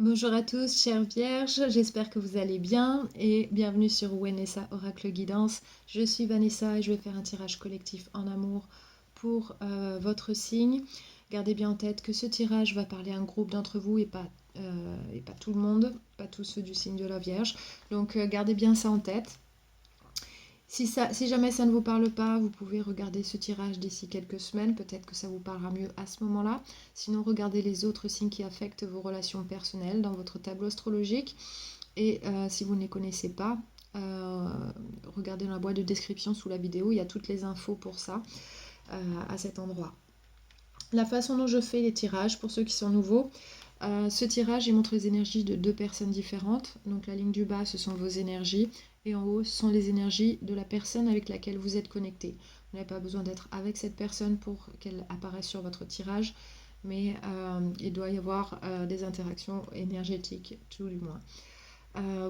Bonjour à tous, chères vierges, j'espère que vous allez bien et bienvenue sur Vanessa Oracle Guidance. Je suis Vanessa et je vais faire un tirage collectif en amour pour votre signe. Gardez bien en tête que ce tirage va parler à un groupe d'entre vous et pas tout le monde, pas tous ceux du signe de la Vierge. Donc gardez bien ça en tête. Si jamais ça ne vous parle pas, vous pouvez regarder ce tirage d'ici quelques semaines, peut-être que ça vous parlera mieux à ce moment-là. Sinon, regardez les autres signes qui affectent vos relations personnelles dans votre tableau astrologique. Et si vous ne les connaissez pas, euh, regardez dans la boîte de description sous la vidéo, il y a toutes les infos pour ça à cet endroit. La façon dont je fais les tirages, pour ceux qui sont nouveaux, ce tirage, il montre les énergies de deux personnes différentes. Donc la ligne du bas, ce sont vos énergies. Et en haut, ce sont les énergies de la personne avec laquelle vous êtes connecté. Vous n'avez pas besoin d'être avec cette personne pour qu'elle apparaisse sur votre tirage. Mais il doit y avoir des interactions énergétiques, tout du moins.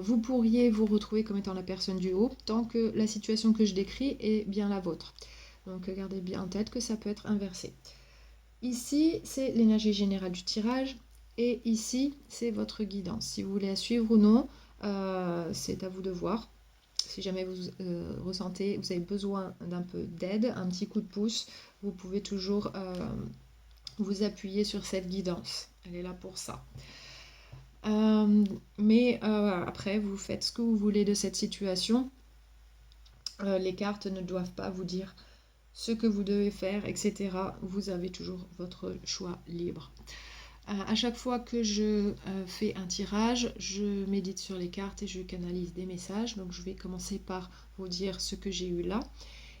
Vous pourriez vous retrouver comme étant la personne du haut, tant que la situation que je décris est bien la vôtre. Donc gardez bien en tête que ça peut être inversé. Ici, c'est l'énergie générale du tirage. Et ici, c'est votre guidance. Si vous voulez la suivre ou non, c'est à vous de voir. Si jamais vous ressentez, vous avez besoin d'un peu d'aide, un petit coup de pouce, vous pouvez toujours vous appuyer sur cette guidance. Elle est là pour ça. Mais après, vous faites ce que vous voulez de cette situation. Les cartes ne doivent pas vous dire ce que vous devez faire, etc. Vous avez toujours votre choix libre. À chaque fois que je fais un tirage, je médite sur les cartes et je canalise des messages. Donc je vais commencer par vous dire ce que j'ai eu là.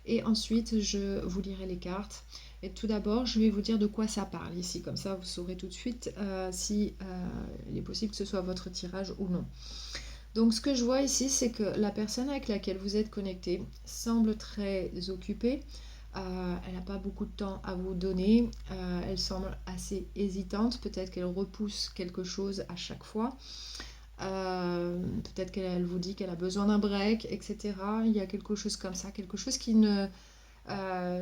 Et ensuite, je vous lirai les cartes. Et tout d'abord, je vais vous dire de quoi ça parle ici. Comme ça, vous saurez tout de suite si il est possible que ce soit votre tirage ou non. Donc ce que je vois ici, c'est que la personne avec laquelle vous êtes connecté semble très occupée. Elle n'a pas beaucoup de temps à vous donner. Elle semble assez hésitante. Peut-être qu'elle repousse quelque chose à chaque fois. Peut-être qu'elle vous dit qu'elle a besoin d'un break, etc. Il y a quelque chose comme ça, quelque chose qui ne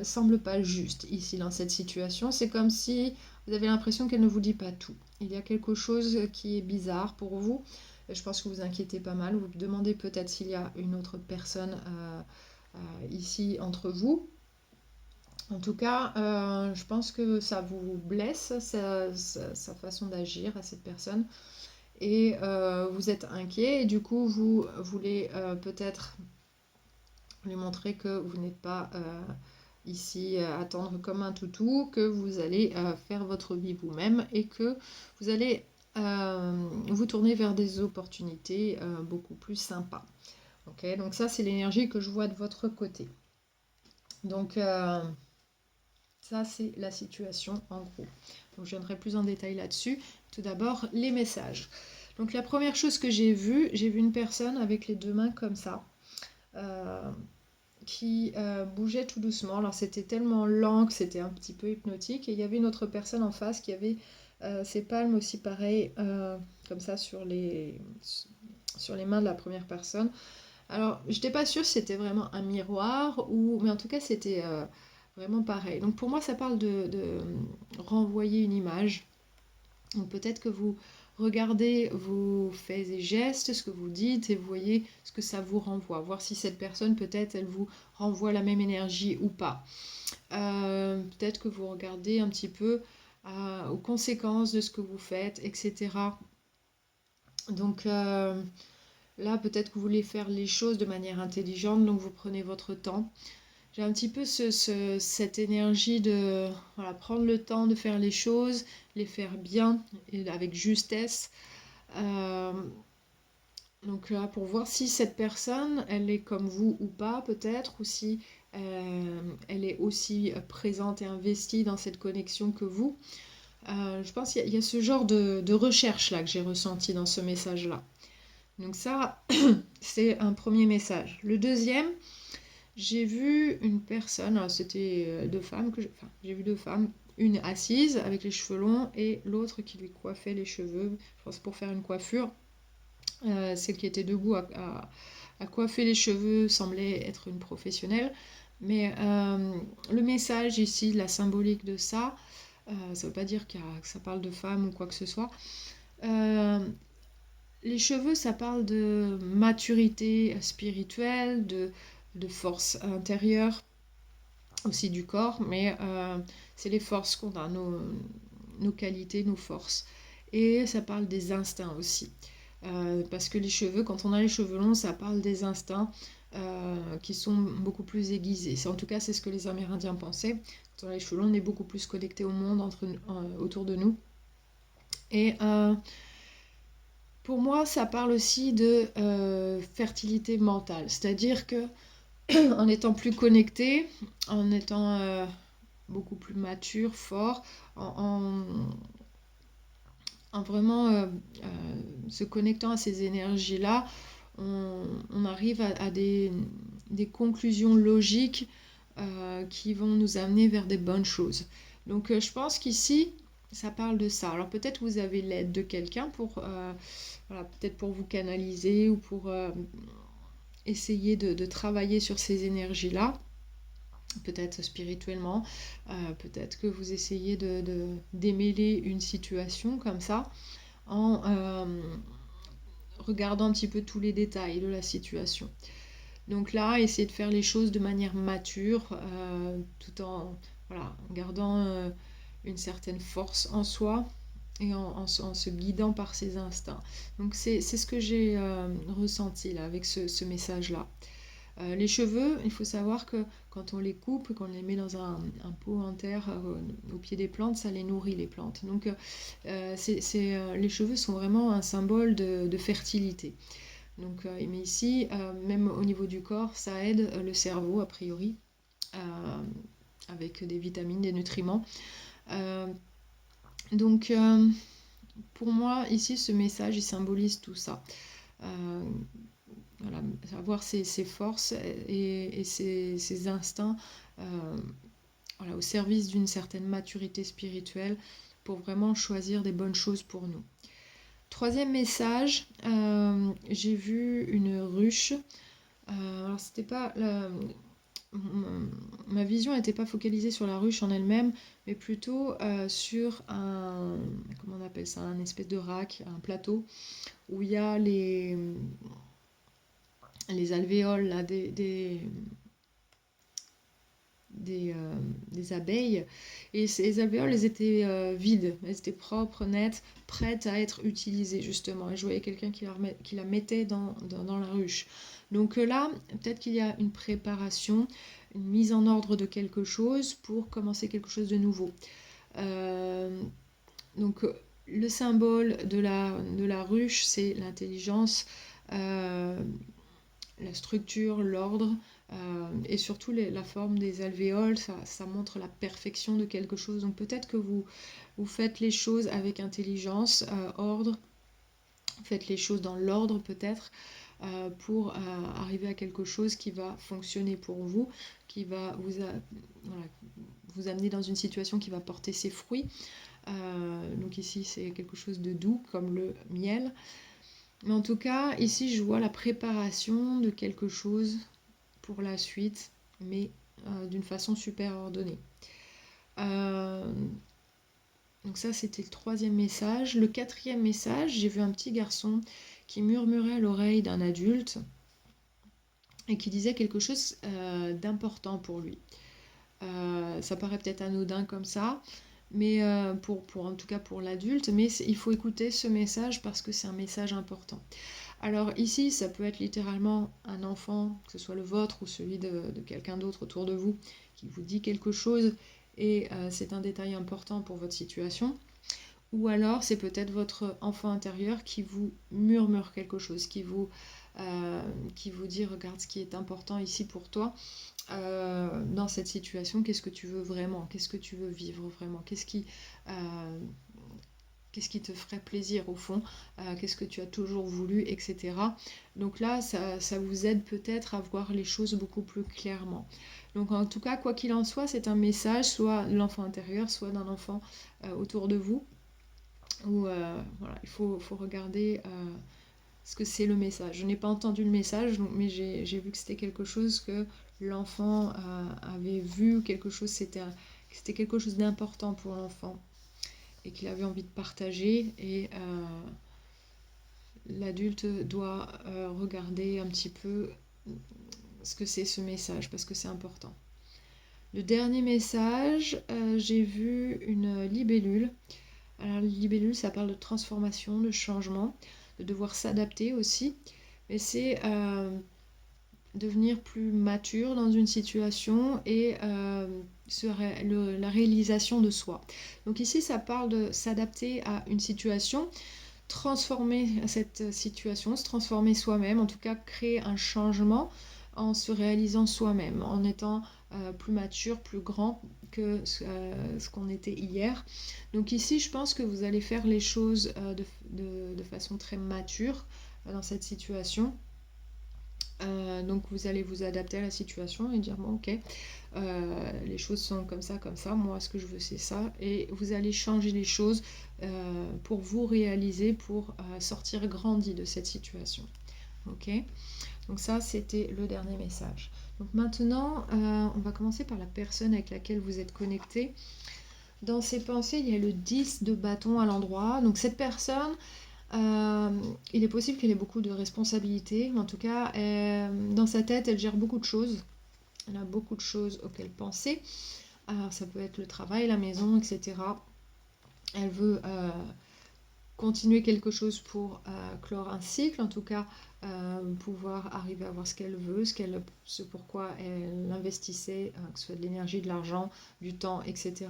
semble pas juste ici dans cette situation. C'est comme si vous avez l'impression qu'elle ne vous dit pas tout. Il y a quelque chose qui est bizarre pour vous. Je pense que vous inquiétez pas mal. Vous vous demandez peut-être s'il y a une autre personne ici entre vous. En tout cas, je pense que ça vous blesse, sa façon d'agir à cette personne. Et vous êtes inquiet et du coup, vous voulez peut-être lui montrer que vous n'êtes pas ici attendre comme un toutou, que vous allez faire votre vie vous-même et que vous allez vous tourner vers des opportunités beaucoup plus sympas. Okay, donc ça, c'est l'énergie que je vois de votre côté. Donc ça, c'est la situation en gros. Donc je viendrai plus en détail là-dessus. Tout d'abord, les messages. Donc la première chose que j'ai vu une personne avec les deux mains comme ça. Qui bougeait tout doucement. Alors c'était tellement lent que c'était un petit peu hypnotique. Et il y avait une autre personne en face qui avait ses palmes aussi pareil, comme ça sur les mains de la première personne. Alors je n'étais pas sûre si c'était vraiment un miroir, mais en tout cas c'était vraiment pareil. Donc pour moi ça parle de renvoyer une image. Donc peut-être que vous regardez vos faits et gestes, ce que vous dites, et vous voyez ce que ça vous renvoie. Voir si cette personne, peut-être, elle vous renvoie la même énergie ou pas. Peut-être que vous regardez un petit peu aux conséquences de ce que vous faites, etc. Donc là, peut-être que vous voulez faire les choses de manière intelligente, donc vous prenez votre temps. J'ai un petit peu cette énergie de voilà, prendre le temps de faire les choses, les faire bien et avec justesse. Euh, donc là, pour voir si cette personne, elle est comme vous ou pas peut-être, ou si elle est aussi présente et investie dans cette connexion que vous. Je pense qu'il y a ce genre de recherche là que j'ai ressenti dans ce message-là. Donc ça, c'est un premier message. Le deuxième, j'ai vu une personne, alors c'était deux femmes, j'ai vu deux femmes, une assise avec les cheveux longs et l'autre qui lui coiffait les cheveux, je pense pour faire une coiffure. Celle qui était debout à coiffer les cheveux semblait être une professionnelle. Mais le message ici, la symbolique de ça, ça ne veut pas dire que ça parle de femme ou quoi que ce soit. Les cheveux, ça parle de maturité spirituelle, de force intérieure, aussi du corps, mais c'est les forces qu'on a, nos qualités, nos forces. Et ça parle des instincts aussi. Parce que les cheveux, quand on a les cheveux longs, ça parle des instincts qui sont beaucoup plus aiguisés. En tout cas, c'est ce que les Amérindiens pensaient. Quand on a les cheveux longs, on est beaucoup plus connecté au monde autour de nous. Et pour moi, ça parle aussi de fertilité mentale. C'est-à-dire que en étant plus connecté, en étant beaucoup plus mature, fort, en, en vraiment se connectant à ces énergies-là, on arrive à des conclusions logiques qui vont nous amener vers des bonnes choses. Donc je pense qu'ici, ça parle de ça. Alors peut-être vous avez l'aide de quelqu'un pour, voilà, peut-être pour vous canaliser ou pour essayer de travailler sur ces énergies-là. Peut-être spirituellement, peut-être que vous essayez de démêler une situation comme ça en regardant un petit peu tous les détails de la situation. Donc là, essayez de faire les choses de manière mature, tout en, voilà, en gardant une certaine force en soi et en se guidant par ses instincts. Donc c'est ce que j'ai ressenti là avec ce message-là. Les cheveux, il faut savoir que quand on les coupe, quand on les met dans un pot en terre au pied des plantes, ça les nourrit les plantes. Donc les cheveux sont vraiment un symbole de fertilité. Donc, mais ici, même au niveau du corps, ça aide le cerveau a priori, avec des vitamines, des nutriments. Donc pour moi, ici, ce message, il symbolise tout ça. Voilà, avoir ses forces et ses instincts voilà, au service d'une certaine maturité spirituelle pour vraiment choisir des bonnes choses pour nous. Troisième message, j'ai vu une ruche. Alors c'était pas ma vision n'était pas focalisée sur la ruche en elle-même, mais plutôt sur un, comment on appelle ça, un espèce de rack, un plateau où il y a les alvéoles là, des abeilles. Et ces alvéoles, elles étaient vides, elles étaient propres, nettes, prêtes à être utilisées justement. Et je voyais quelqu'un qui la mettait dans la ruche. Donc là, peut-être qu'il y a une préparation, une mise en ordre de quelque chose pour commencer quelque chose de nouveau. Donc le symbole de la ruche, c'est l'intelligence, la structure, l'ordre, et surtout la forme des alvéoles, ça montre la perfection de quelque chose. Donc peut-être que vous faites les choses avec intelligence, ordre, faites les choses dans l'ordre peut-être, pour arriver à quelque chose qui va fonctionner pour vous, qui va voilà, vous amener dans une situation qui va porter ses fruits. Donc ici c'est quelque chose de doux comme le miel. Mais en tout cas, ici je vois la préparation de quelque chose pour la suite, mais d'une façon super ordonnée. Donc ça, c'était le troisième message. Le quatrième message, j'ai vu un petit garçon qui murmurait à l'oreille d'un adulte et qui disait quelque chose d'important pour lui. Ça paraît peut-être anodin comme ça, mais en tout cas pour l'adulte, mais il faut écouter ce message parce que c'est un message important. Alors ici, ça peut être littéralement un enfant, que ce soit le vôtre ou celui de quelqu'un d'autre autour de vous, qui vous dit quelque chose et c'est un détail important pour votre situation. Ou alors c'est peut-être votre enfant intérieur qui vous murmure quelque chose, qui vous dit regarde ce qui est important ici pour toi dans cette situation, qu'est-ce que tu veux vraiment, qu'est-ce que tu veux vivre vraiment, qu'est-ce qui te ferait plaisir au fond, qu'est-ce que tu as toujours voulu, etc. Donc là, ça vous aide peut-être à voir les choses beaucoup plus clairement. Donc en tout cas, quoi qu'il en soit, c'est un message, soit de l'enfant intérieur, soit d'un enfant autour de vous, où voilà, il faut regarder ce que c'est le message. Je n'ai pas entendu le message, mais j'ai vu que c'était quelque chose que l'enfant avait vu, quelque chose, c'était quelque chose d'important pour l'enfant et qu'il avait envie de partager. Et l'adulte doit regarder un petit peu ce que c'est ce message, parce que c'est important. Le dernier message, j'ai vu une libellule. Alors, libellule, ça parle de transformation, de changement, de devoir s'adapter aussi. Mais c'est devenir plus mature dans une situation et la réalisation de soi. Donc ici, ça parle de s'adapter à une situation, transformer cette situation, se transformer soi-même, en tout cas créer un changement en se réalisant soi-même, en étant plus mature, plus grand que ce qu'on était hier. Donc ici, je pense que vous allez faire les choses de façon très mature dans cette situation. Donc vous allez vous adapter à la situation et dire bon ok, les choses sont comme ça, moi ce que je veux c'est ça, et vous allez changer les choses pour vous réaliser, pour sortir grandi de cette situation. Ok, donc ça c'était le dernier message. Donc maintenant on va commencer par la personne avec laquelle vous êtes connecté. Dans ses pensées il y a le 10 de bâton à l'endroit, donc cette personne il est possible qu'elle ait beaucoup de responsabilités, mais en tout cas, dans sa tête, elle gère beaucoup de choses. Elle a beaucoup de choses auxquelles penser. Alors, ça peut être le travail, la maison, etc. Elle veut continuer quelque chose pour clore un cycle, en tout cas, pouvoir arriver à voir ce qu'elle veut, ce pourquoi elle investissait, que ce soit de l'énergie, de l'argent, du temps, etc.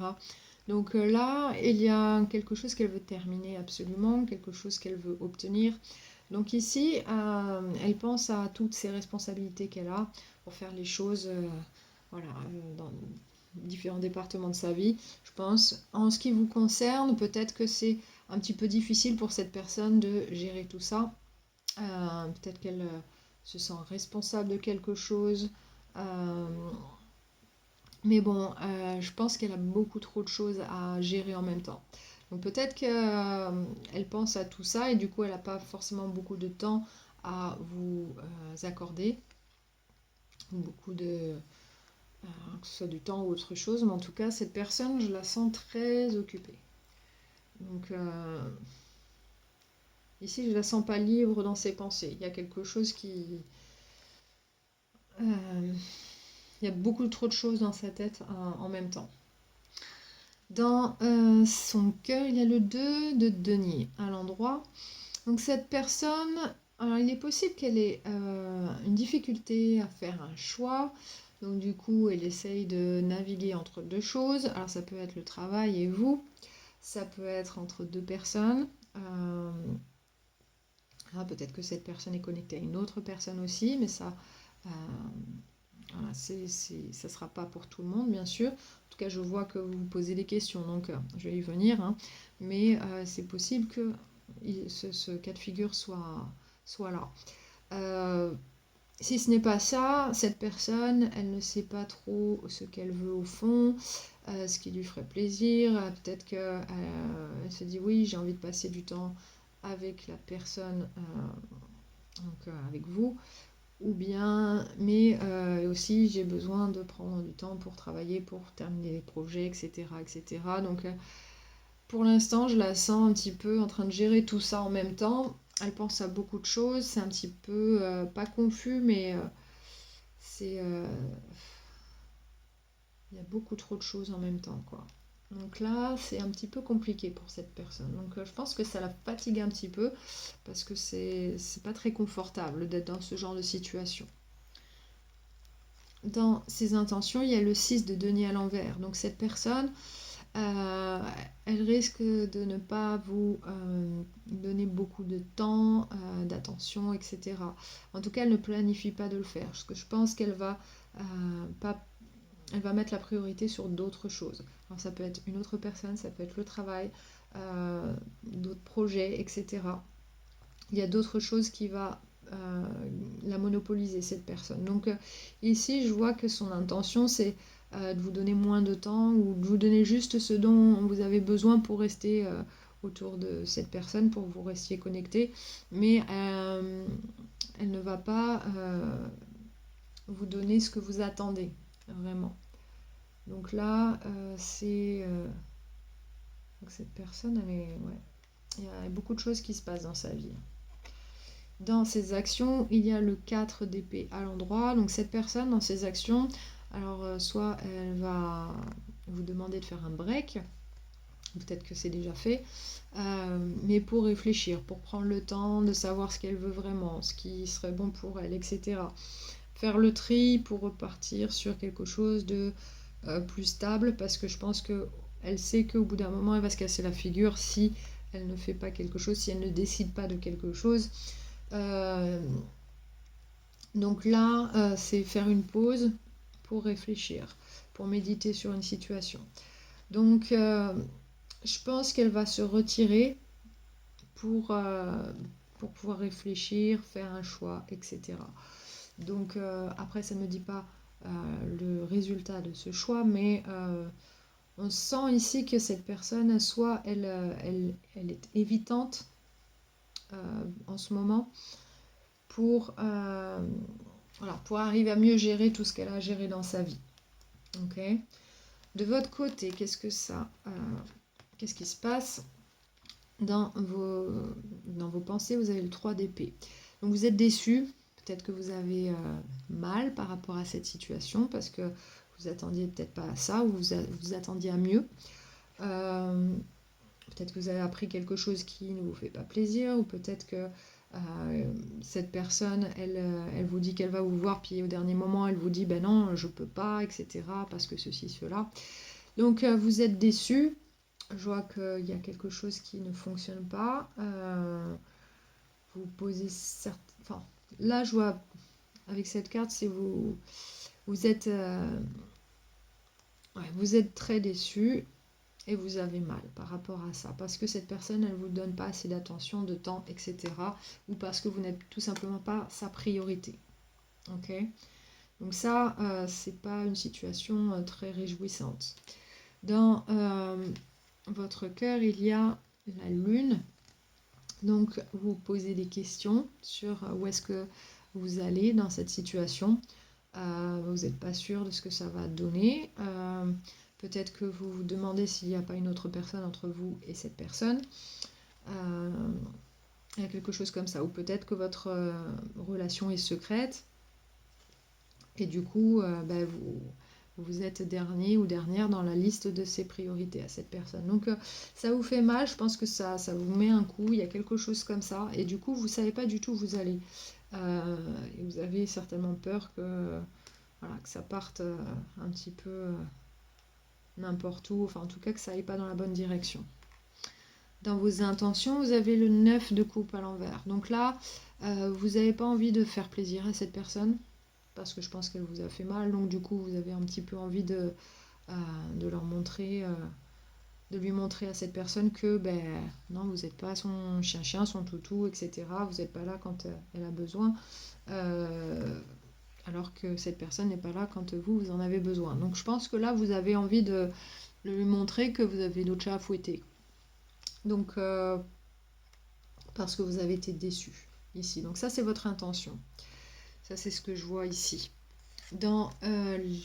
Donc là, il y a quelque chose qu'elle veut terminer absolument, quelque chose qu'elle veut obtenir. Donc ici, elle pense à toutes ces responsabilités qu'elle a pour faire les choses dans différents départements de sa vie. Je pense, en ce qui vous concerne, peut-être que c'est un petit peu difficile pour cette personne de gérer tout ça. Peut-être qu'elle se sent responsable de quelque chose. Mais bon, je pense qu'elle a beaucoup trop de choses à gérer en même temps. Donc peut-être qu'elle pense à tout ça et du coup elle n'a pas forcément beaucoup de temps à vous accorder. Beaucoup de... que ce soit du temps ou autre chose. Mais en tout cas, cette personne, je la sens très occupée. Donc ici, je la sens pas libre dans ses pensées. Il y a quelque chose qui... il y a beaucoup trop de choses dans sa tête en même temps. Dans son cœur, il y a le 2 de denier à l'endroit. Donc cette personne, alors il est possible qu'elle ait une difficulté à faire un choix. Donc du coup, elle essaye de naviguer entre deux choses. Alors ça peut être le travail et vous. Ça peut être entre deux personnes. Peut-être que cette personne est connectée à une autre personne aussi, mais ça... Voilà, ça ne sera pas pour tout le monde, bien sûr. En tout cas, je vois que vous posez des questions, donc je vais y venir. Hein. Mais c'est possible que ce cas de figure soit là. Si ce n'est pas ça, cette personne, elle ne sait pas trop ce qu'elle veut au fond, ce qui lui ferait plaisir. Peut-être qu'elle se dit oui, j'ai envie de passer du temps avec la personne, donc avec vous. Ou bien, mais aussi j'ai besoin de prendre du temps pour travailler, pour terminer les projets, etc. etc. Donc pour l'instant, je la sens un petit peu en train de gérer tout ça en même temps. Elle pense à beaucoup de choses, c'est un petit peu, pas confus, mais c'est... il y a beaucoup trop de choses en même temps, quoi. Donc là, c'est un petit peu compliqué pour cette personne. Donc je pense que ça la fatigue un petit peu, parce que c'est pas très confortable d'être dans ce genre de situation. Dans ses intentions, il y a le 6 de denier à l'envers. Donc cette personne, elle risque de ne pas vous donner beaucoup de temps, d'attention, etc. En tout cas, elle ne planifie pas de le faire. Parce que je pense qu'elle va elle va mettre la priorité sur d'autres choses. Alors ça peut être une autre personne, ça peut être le travail, d'autres projets, etc. Il y a d'autres choses qui vont la monopoliser, cette personne. Donc ici, je vois que son intention, c'est de vous donner moins de temps ou de vous donner juste ce dont vous avez besoin pour rester autour de cette personne, pour que vous restiez connecté. Mais elle ne va pas vous donner ce que vous attendez, vraiment. Donc là, c'est... donc cette personne, il y a beaucoup de choses qui se passent dans sa vie. Dans ses actions, il y a le 4 d'épée à l'endroit. Donc cette personne, dans ses actions, alors soit elle va vous demander de faire un break, peut-être que c'est déjà fait, mais pour réfléchir, pour prendre le temps de savoir ce qu'elle veut vraiment, ce qui serait bon pour elle, etc. Faire le tri pour repartir sur quelque chose de plus stable, parce que je pense qu'elle sait qu'au bout d'un moment, elle va se casser la figure si elle ne fait pas quelque chose, si elle ne décide pas de quelque chose. Donc là, c'est faire une pause pour réfléchir, pour méditer sur une situation. Donc, je pense qu'elle va se retirer pour pouvoir réfléchir, faire un choix, etc. Donc, après, ça ne me dit pas le résultat de ce choix, mais on sent ici que cette personne, soit elle est évitante en ce moment, pour, voilà, pour arriver à mieux gérer tout ce qu'elle a à gérer dans sa vie. Ok. De votre côté, qu'est-ce qui se passe dans vos pensées? Vous avez le 3 d'épée. Donc vous êtes déçu, peut-être que vous avez mal par rapport à cette situation, parce que vous attendiez peut-être pas à ça, ou vous attendiez à mieux. Peut-être que vous avez appris quelque chose qui ne vous fait pas plaisir, ou peut-être que cette personne, elle vous dit qu'elle va vous voir, puis au dernier moment, elle vous dit ben non, je peux pas, etc., parce que ceci, cela. Donc vous êtes déçu. Je vois qu'il y a quelque chose qui ne fonctionne pas. Vous posez enfin, là, je vois avec cette carte, c'est vous êtes vous êtes très déçu. Et vous avez mal par rapport à ça, parce que cette personne, elle ne vous donne pas assez d'attention, de temps, etc. Ou parce que vous n'êtes tout simplement pas sa priorité. Ok. Donc ça, c'est pas une situation très réjouissante. Dans votre cœur, il y a la lune. Donc vous posez des questions sur où est-ce que vous allez dans cette situation. Vous n'êtes pas sûr de ce que ça va donner. Peut-être que vous vous demandez s'il n'y a pas une autre personne entre vous et cette personne. Il y a quelque chose comme ça. Ou peut-être que votre relation est secrète. Et du coup, vous êtes dernier ou dernière dans la liste de ses priorités à cette personne. Donc ça vous fait mal, je pense que ça vous met un coup, il y a quelque chose comme ça. Et du coup, vous ne savez pas du tout où vous allez. Et vous avez certainement peur que ça parte un petit peu n'importe où, enfin en tout cas que ça n'aille pas dans la bonne direction. Dans vos intentions, vous avez le 9 de coupe à l'envers. Donc là, vous n'avez pas envie de faire plaisir à cette personne, parce que je pense qu'elle vous a fait mal, donc du coup vous avez un petit peu envie de leur montrer, de lui montrer à cette personne que non, vous n'êtes pas son chien, son toutou, etc. Vous n'êtes pas là quand elle a besoin. Alors que cette personne n'est pas là quand vous en avez besoin. Donc je pense que là, vous avez envie de lui montrer que vous avez d'autres chats à fouetter. Donc, parce que vous avez été déçu ici. Donc ça, c'est votre intention. Ça, c'est ce que je vois ici. Dans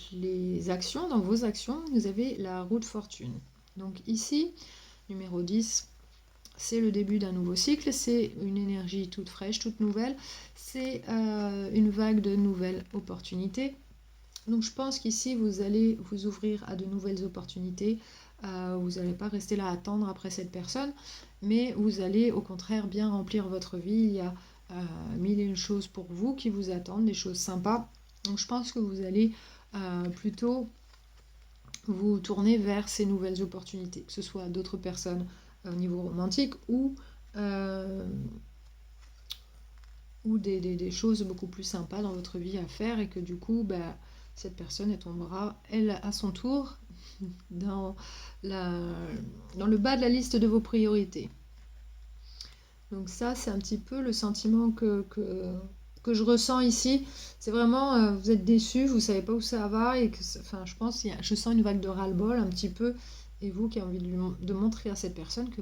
les actions, dans vos actions, vous avez la roue de fortune. Donc ici, numéro 10, c'est le début d'un nouveau cycle, c'est une énergie toute fraîche, toute nouvelle, c'est une vague de nouvelles opportunités. Donc je pense qu'ici, vous allez vous ouvrir à de nouvelles opportunités. Vous n'allez pas rester là à attendre après cette personne, mais vous allez au contraire bien remplir votre vie. Il y a mille et une choses pour vous qui vous attendent, des choses sympas. Donc je pense que vous allez plutôt vous tourner vers ces nouvelles opportunités, que ce soit d'autres personnes au niveau romantique ou des choses beaucoup plus sympas dans votre vie à faire, et que du coup, cette personne, elle tombera, elle, à son tour, dans le bas de la liste de vos priorités. Donc ça, c'est un petit peu le sentiment que je ressens ici. C'est vraiment, vous êtes déçu, vous ne savez pas où ça va, et que, je pense, je sens une vague de ras-le-bol un petit peu, et vous qui avez envie de montrer à cette personne que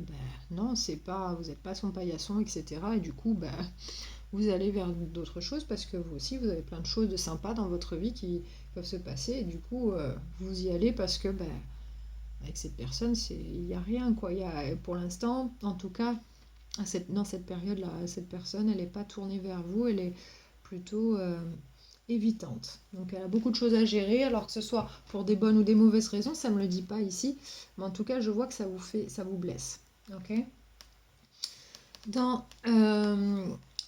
non, c'est pas, vous n'êtes pas son paillasson, etc. Et du coup, vous allez vers d'autres choses, parce que vous aussi, vous avez plein de choses de sympas dans votre vie qui peuvent se passer, et du coup, vous y allez parce que avec cette personne, il n'y a rien, quoi. Pour l'instant, en tout cas, dans cette période-là. Cette personne, elle n'est pas tournée vers vous, elle est plutôt évitante. Donc elle a beaucoup de choses à gérer, alors que ce soit pour des bonnes ou des mauvaises raisons, ça ne me le dit pas ici, mais en tout cas, je vois que ça vous blesse. Ok. Dans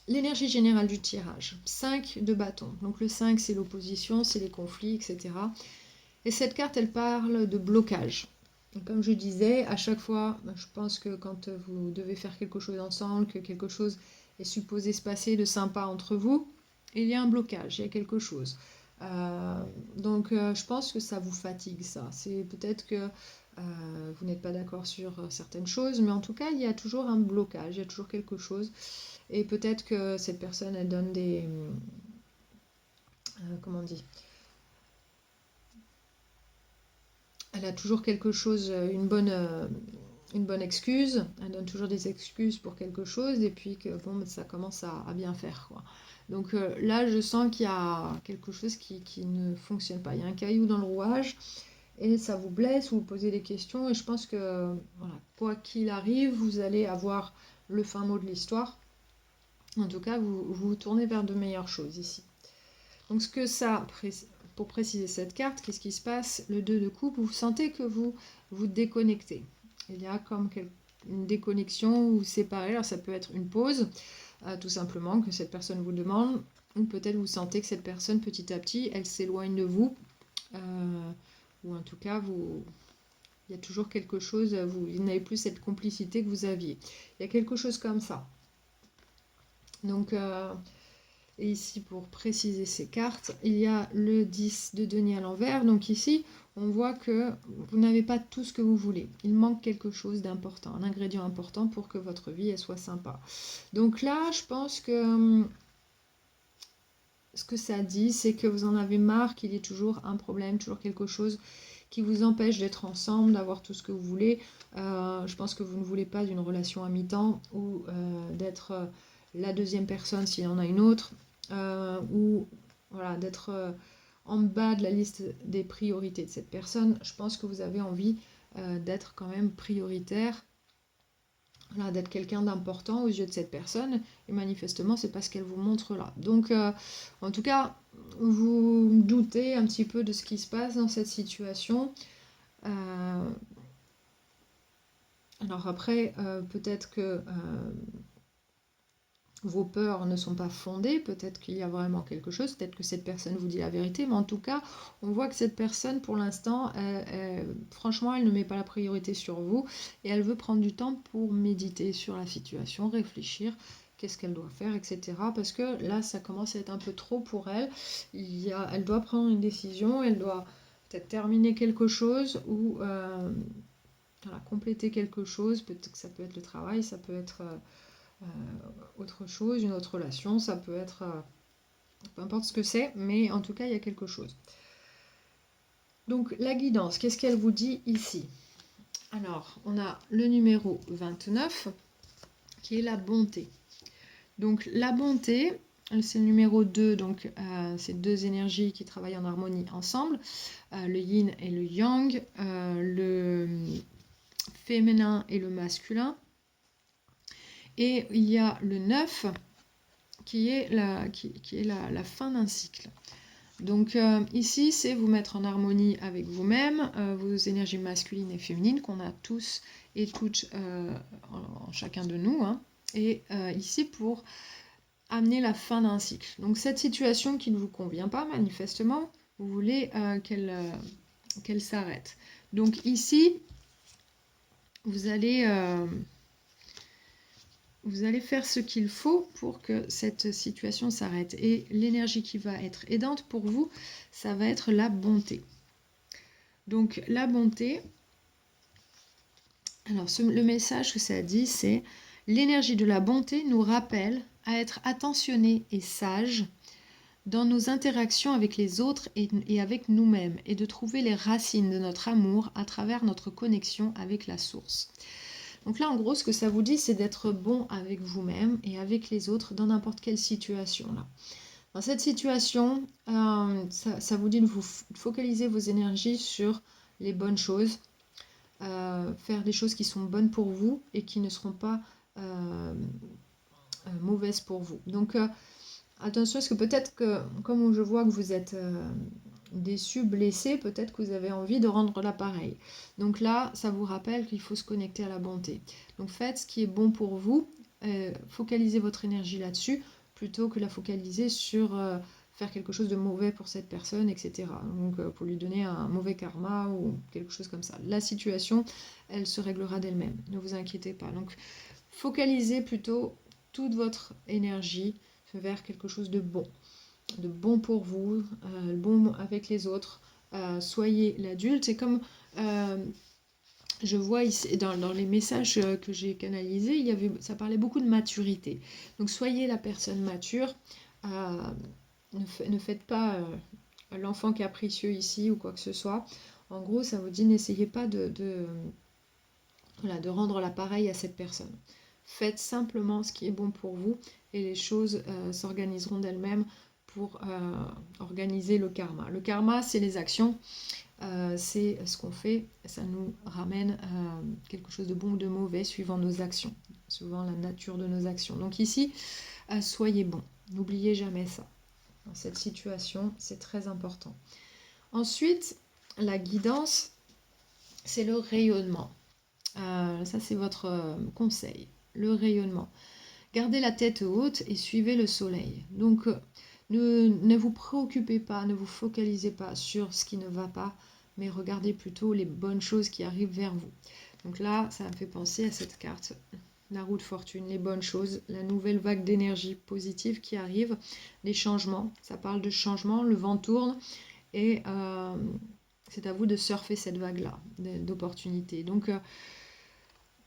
l'énergie générale du tirage, 5 de bâton. Donc le 5, c'est l'opposition, c'est les conflits, etc. Et cette carte, elle parle de blocage. Et comme je disais, à chaque fois, je pense que quand vous devez faire quelque chose ensemble, que quelque chose est supposé se passer de sympa entre vous, il y a un blocage, il y a quelque chose. Donc je pense que ça vous fatigue, ça. C'est peut-être que vous n'êtes pas d'accord sur certaines choses, mais en tout cas, il y a toujours un blocage, il y a toujours quelque chose. Et peut-être que cette personne, elle donne des... comment on dit? Elle a toujours quelque chose, une bonne excuse. Elle donne toujours des excuses pour quelque chose, et puis que bon, ça commence à bien faire, quoi. Donc là, je sens qu'il y a quelque chose qui ne fonctionne pas. Il y a un caillou dans le rouage, et ça vous blesse, vous vous posez des questions, et je pense que voilà, quoi qu'il arrive, vous allez avoir le fin mot de l'histoire. En tout cas, vous vous tournez vers de meilleures choses ici. Donc ce que ça, pour préciser cette carte, qu'est-ce qui se passe? Le 2 de coupe, vous sentez que vous vous déconnectez. Il y a comme une déconnexion ou séparée. Alors ça peut être une pause, tout simplement, que cette personne vous demande, ou peut-être vous sentez que cette personne, petit à petit, elle s'éloigne de vous, ou en tout cas, il y a toujours quelque chose, vous n'avez plus cette complicité que vous aviez. Il y a quelque chose comme ça. Donc... et ici, pour préciser ces cartes, il y a le 10 de denier à l'envers. Donc ici, on voit que vous n'avez pas tout ce que vous voulez. Il manque quelque chose d'important, un ingrédient important pour que votre vie elle soit sympa. Donc là, je pense que ce que ça dit, c'est que vous en avez marre qu'il y ait toujours un problème, toujours quelque chose qui vous empêche d'être ensemble, d'avoir tout ce que vous voulez. Je pense que vous ne voulez pas d'une relation à mi-temps ou d'être la deuxième personne s'il y en a une autre. Ou voilà, d'être en bas de la liste des priorités de cette personne. Je pense que vous avez envie d'être quand même prioritaire, voilà, d'être quelqu'un d'important aux yeux de cette personne, et manifestement c'est pas ce qu'elle vous montre là. Donc en tout cas, vous doutez un petit peu de ce qui se passe dans cette situation. Alors après, peut-être que vos peurs ne sont pas fondées, peut-être qu'il y a vraiment quelque chose, peut-être que cette personne vous dit la vérité, mais en tout cas, on voit que cette personne, pour l'instant, franchement, elle ne met pas la priorité sur vous, et elle veut prendre du temps pour méditer sur la situation, réfléchir, qu'est-ce qu'elle doit faire, etc. Parce que là, ça commence à être un peu trop pour elle. Elle doit prendre une décision, elle doit peut-être terminer quelque chose, ou voilà, compléter quelque chose, peut-être que ça peut être le travail, ça peut être... autre chose, une autre relation, ça peut être peu importe ce que c'est, mais en tout cas il y a quelque chose. Donc la guidance, qu'est-ce qu'elle vous dit ici? Alors on a le numéro 29 qui est la bonté. Donc la bonté, c'est le numéro 2, donc c'est deux énergies qui travaillent en harmonie ensemble, le yin et le yang, le féminin et le masculin. Et il y a le 9 qui est la fin d'un cycle. Donc ici, c'est vous mettre en harmonie avec vous-même, vos énergies masculines et féminines qu'on a tous et toutes en chacun de nous. Hein. Et ici, pour amener la fin d'un cycle. Donc cette situation qui ne vous convient pas, manifestement, vous voulez qu'elle s'arrête. Donc ici, vous allez faire ce qu'il faut pour que cette situation s'arrête. Et l'énergie qui va être aidante pour vous, ça va être la bonté. Donc la bonté, alors le message que ça dit, c'est l'énergie de la bonté nous rappelle à être attentionnés et sages dans nos interactions avec les autres et avec nous-mêmes, et de trouver les racines de notre amour à travers notre connexion avec la source. Donc là, en gros, ce que ça vous dit, c'est d'être bon avec vous-même et avec les autres dans n'importe quelle situation. Là. Dans cette situation, ça vous dit de vous focaliser vos énergies sur les bonnes choses, faire des choses qui sont bonnes pour vous et qui ne seront pas euh, mauvaise pour vous. Donc attention, parce que peut-être que, comme je vois que vous êtes déçu, blessé, peut-être que vous avez envie de rendre l'appareil. Donc là, ça vous rappelle qu'il faut se connecter à la bonté. Donc faites ce qui est bon pour vous, focalisez votre énergie là-dessus, plutôt que la focaliser sur faire quelque chose de mauvais pour cette personne, etc. Donc pour lui donner un mauvais karma ou quelque chose comme ça. La situation, elle se réglera d'elle-même, ne vous inquiétez pas. Donc focalisez plutôt toute votre énergie vers quelque chose de bon pour vous, bon avec les autres. Soyez l'adulte. C'est comme je vois ici dans les messages que j'ai canalisés, ça parlait beaucoup de maturité. Donc soyez la personne mature. Ne faites pas l'enfant capricieux ici ou quoi que ce soit. En gros, ça vous dit n'essayez pas voilà, de rendre l'appareil à cette personne. Faites simplement ce qui est bon pour vous et les choses s'organiseront d'elles-mêmes pour organiser le karma. Le karma, c'est les actions, c'est ce qu'on fait, ça nous ramène quelque chose de bon ou de mauvais suivant nos actions, suivant la nature de nos actions. Donc ici, soyez bon, n'oubliez jamais ça. Dans cette situation, c'est très important. Ensuite, la guidance, c'est le rayonnement. Ça, c'est votre conseil, le rayonnement. Gardez la tête haute et suivez le soleil. Donc, ne vous préoccupez pas, ne vous focalisez pas sur ce qui ne va pas, mais regardez plutôt les bonnes choses qui arrivent vers vous. Donc là, ça me fait penser à cette carte, la roue de fortune, les bonnes choses, la nouvelle vague d'énergie positive qui arrive, les changements. Ça parle de changement, le vent tourne et c'est à vous de surfer cette vague-là d'opportunités. Donc,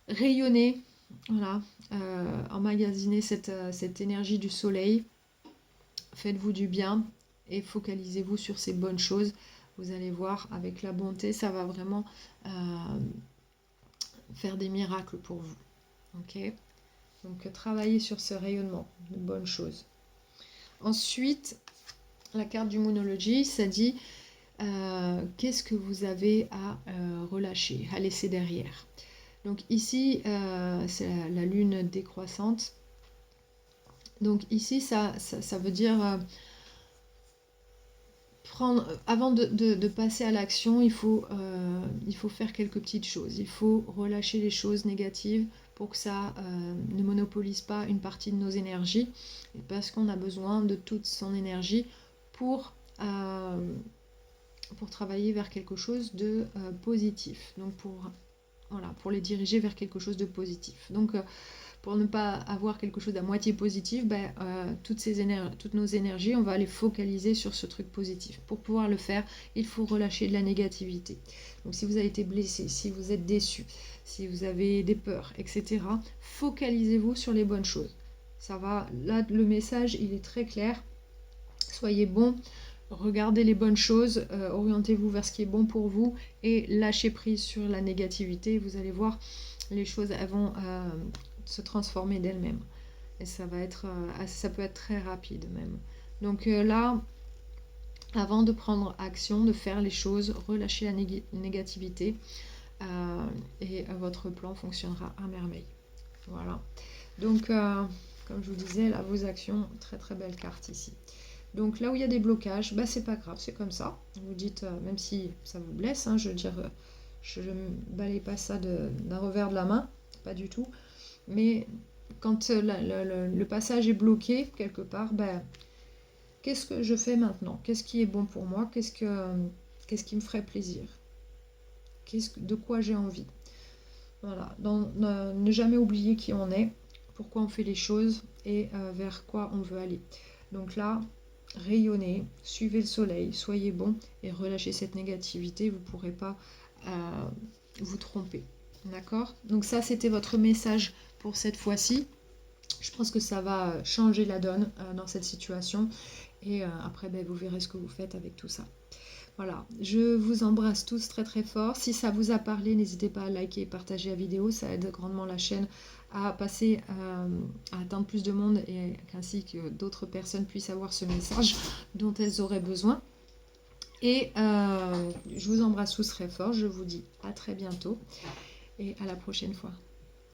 rayonnez, voilà, emmagasinez cette énergie du soleil, faites-vous du bien et focalisez-vous sur ces bonnes choses. Vous allez voir, avec la bonté, ça va vraiment faire des miracles pour vous. Ok ? Donc travaillez sur ce rayonnement de bonnes choses. Ensuite, la carte du Moonology, ça dit qu'est-ce que vous avez à relâcher, à laisser derrière. Donc ici, c'est la lune décroissante. Donc ici, ça veut dire avant de passer à l'action, il faut faire quelques petites choses. Il faut relâcher les choses négatives pour que ça ne monopolise pas une partie de nos énergies. Parce qu'on a besoin de toute son énergie pour travailler vers quelque chose de positif. Donc pour les diriger vers quelque chose de positif. Donc pour ne pas avoir quelque chose à moitié positif, toutes nos énergies, on va les focaliser sur ce truc positif. Pour pouvoir le faire, il faut relâcher de la négativité. Donc si vous avez été blessé, si vous êtes déçu, si vous avez des peurs, etc., focalisez-vous sur les bonnes choses. Ça va, là le message il est très clair. Soyez bon, regardez les bonnes choses, orientez-vous vers ce qui est bon pour vous et lâchez prise sur la négativité. Vous allez voir, les choses elles vont se transformer d'elles-mêmes. Et ça peut être très rapide même. Donc là, avant de prendre action, de faire les choses, relâchez la négativité et votre plan fonctionnera à merveille. Voilà. Donc, comme je vous disais, là, vos actions, très très belle carte ici. Donc là où il y a des blocages, c'est pas grave, c'est comme ça. Vous dites, même si ça vous blesse, je veux dire, je ne balaye pas ça d'un revers de la main, pas du tout. Mais quand le passage est bloqué quelque part, qu'est-ce que je fais maintenant? Qu'est-ce qui est bon pour moi? Qu'est-ce qui me ferait plaisir? De quoi j'ai envie? Voilà, ne jamais oublier qui on est, pourquoi on fait les choses et vers quoi on veut aller. Donc là, rayonnez, suivez le soleil, soyez bon et relâchez cette négativité, vous ne pourrez pas vous tromper. D'accord? Donc ça, c'était votre message pour cette fois-ci. Je pense que ça va changer la donne dans cette situation. Et après, vous verrez ce que vous faites avec tout ça. Voilà, je vous embrasse tous très très fort. Si ça vous a parlé, n'hésitez pas à liker et partager la vidéo. Ça aide grandement la chaîne à passer, à atteindre plus de monde et ainsi que d'autres personnes puissent avoir ce message dont elles auraient besoin. Et je vous embrasse tous très fort. Je vous dis à très bientôt et à la prochaine fois.